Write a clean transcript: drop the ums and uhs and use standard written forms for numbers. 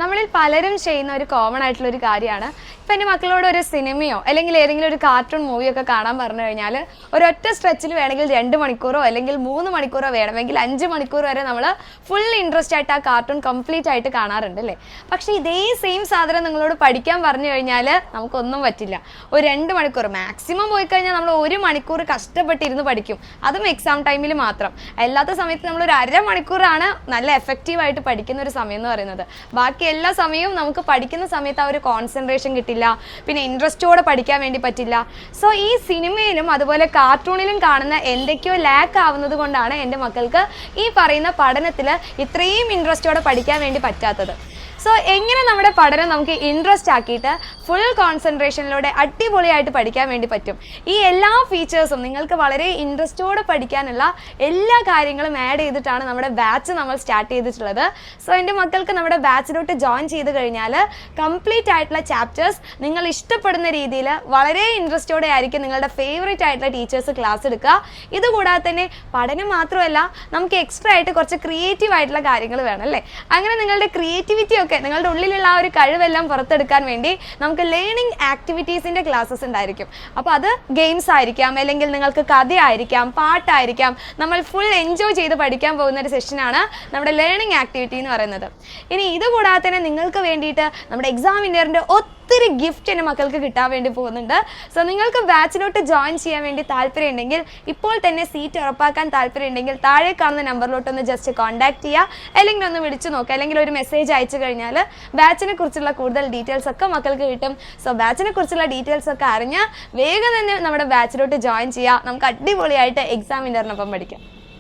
നമ്മളിൽ പലരും ചെയ്യുന്ന ഒരു കോമൺ ആയിട്ടുള്ള ഒരു കാര്യമാണ്. ഇപ്പം എൻ്റെ മക്കളോട് ഒരു സിനിമയോ അല്ലെങ്കിൽ ഏതെങ്കിലും ഒരു കാർട്ടൂൺ മൂവിയോ ഒക്കെ കാണാൻ പറഞ്ഞു കഴിഞ്ഞാൽ ഒരൊറ്റ സ്ട്രെച്ചിൽ വേണമെങ്കിൽ 2 മണിക്കൂറോ അല്ലെങ്കിൽ 3 മണിക്കൂറോ വേണമെങ്കിൽ 5 മണിക്കൂർ വരെ നമ്മൾ ഫുൾ ഇൻട്രസ്റ്റ് ആയിട്ട് ആ കാർട്ടൂൺ കംപ്ലീറ്റ് ആയിട്ട് കാണാറുണ്ട് അല്ലേ. പക്ഷേ ഇതേ സെയിം സാധനം നിങ്ങളോട് പഠിക്കാൻ പറഞ്ഞു കഴിഞ്ഞാൽ നമുക്കൊന്നും പറ്റില്ല. ഒരു 2 മണിക്കൂർ മാക്സിമം പോയി കഴിഞ്ഞാൽ നമ്മൾ 1 മണിക്കൂർ കഷ്ടപ്പെട്ടിരുന്ന് പഠിക്കും, അതും എക്സാം ടൈമിൽ മാത്രം. അല്ലാത്ത സമയത്ത് നമ്മൾ ഒരു 1/2 മണിക്കൂറാണ് നല്ല എഫക്റ്റീവായിട്ട് പഠിക്കുന്ന ഒരു സമയം എന്ന് പറയുന്നത്. ബാക്കി എല്ലാ സമയവും നമുക്ക് പഠിക്കുന്ന സമയത്ത് ആ ഒരു കോൺസെൻട്രേഷൻ കിട്ടില്ല, പിന്നെ ഇൻട്രസ്റ്റോടെ പഠിക്കാൻ വേണ്ടി പറ്റില്ല. സോ ഈ സിനിമയിലും അതുപോലെ കാർട്ടൂണിലും കാണുന്ന എന്തൊക്കെയോ ലാക്ക് ആവുന്നത് കൊണ്ടാണ് എൻ്റെ മക്കൾക്ക് ഈ പറയുന്ന പഠനത്തിൽ ഇത്രയും ഇൻട്രസ്റ്റോടെ പഠിക്കാൻ വേണ്ടി പറ്റാത്തത്. സോ എങ്ങനെ നമ്മുടെ പഠനം നമുക്ക് ഇൻട്രസ്റ്റ് ആക്കിയിട്ട് ഫുൾ കോൺസെൻട്രേഷനിലൂടെ അടിപൊളിയായിട്ട് പഠിക്കാൻ വേണ്ടി പറ്റും? ഈ എല്ലാ ഫീച്ചേഴ്സും നിങ്ങൾക്ക് വളരെ ഇൻട്രസ്റ്റോടെ പഠിക്കാനുള്ള എല്ലാ കാര്യങ്ങളും ആഡ് ചെയ്തിട്ടാണ് നമ്മുടെ ബാച്ച് നമ്മൾ സ്റ്റാർട്ട് ചെയ്തിട്ടുള്ളത്. സോ എൻ്റെ മക്കൾക്ക് നമ്മുടെ ബാച്ചിലോട്ട് ജോയിൻ ചെയ്ത് കഴിഞ്ഞാൽ കംപ്ലീറ്റ് ആയിട്ടുള്ള ചാപ്റ്റേഴ്സ് നിങ്ങൾ ഇഷ്ടപ്പെടുന്ന രീതിയിൽ വളരെ ഇൻട്രസ്റ്റോടെ ആയിരിക്കും നിങ്ങളുടെ ഫേവറേറ്റ് ആയിട്ടുള്ള ടീച്ചേഴ്സ് ക്ലാസ് എടുക്കുക. ഇതുകൂടാതെ തന്നെ പഠനം മാത്രമല്ല, നമുക്ക് എക്സ്ട്രാ ആയിട്ട് കുറച്ച് ക്രിയേറ്റീവ് ആയിട്ടുള്ള കാര്യങ്ങൾ വേണം അല്ലേ. അങ്ങനെ നിങ്ങളുടെ ക്രിയേറ്റിവിറ്റി ഒക്കെ നിങ്ങളുടെ ഉള്ളിലുള്ള ആ ഒരു കഴിവെല്ലാം പുറത്തെടുക്കാൻ വേണ്ടി നമുക്ക് ലേണിംഗ് ആക്ടിവിറ്റീസിൻ്റെ ക്ലാസ്സസ് ഉണ്ടായിരിക്കും. അപ്പോൾ അത് ഗെയിംസ് ആയിരിക്കാം, അല്ലെങ്കിൽ നിങ്ങൾക്ക് കഥയായിരിക്കാം, പാട്ടായിരിക്കാം. നമ്മൾ ഫുൾ എൻജോയ് ചെയ്ത് പഠിക്കാൻ പോകുന്ന ഒരു സെഷനാണ് നമ്മുടെ ലേണിംഗ് ആക്ടിവിറ്റി എന്ന് പറയുന്നത്. ഇനി ഇതുകൂടാതെ തന്നെ നിങ്ങൾക്ക് വേണ്ടിയിട്ട് നമ്മുടെ എക്സാം വിന്നറിൻ്റെ ഒത്തിരി ഗിഫ്റ്റ് എൻ്റെ മക്കൾക്ക് കിട്ടാൻ വേണ്ടി പോകുന്നുണ്ട്. സോ നിങ്ങൾക്ക് ബാച്ചിലോട്ട് ജോയിൻ ചെയ്യാൻ വേണ്ടി താല്പര്യം ഉണ്ടെങ്കിൽ, ഇപ്പോൾ തന്നെ സീറ്റ് ഉറപ്പാക്കാൻ താല്പര്യം ഉണ്ടെങ്കിൽ താഴെ കാണുന്ന നമ്പറിലോട്ടൊന്ന് ജസ്റ്റ് കോൺടാക്ട് ചെയ്യുക, അല്ലെങ്കിൽ ഒന്ന് വിളിച്ചു നോക്കുക, അല്ലെങ്കിൽ ഒരു മെസ്സേജ് അയച്ചു കഴിഞ്ഞാൽ ബാച്ചിനെ കുറിച്ചുള്ള കൂടുതൽ ഡീറ്റെയിൽസ് ഒക്കെ മക്കൾക്ക് കിട്ടും. സോ ബാച്ചിനെ കുറിച്ചുള്ള ഡീറ്റെയിൽസ് ഒക്കെ അറിഞ്ഞ് വേഗം തന്നെ നമ്മുടെ ബാച്ചിലോട്ട് ജോയിൻ ചെയ്യുക. നമുക്ക് അടിപൊളിയായിട്ട് എക്സാം വിന്നറിനൊപ്പം പഠിക്കാം.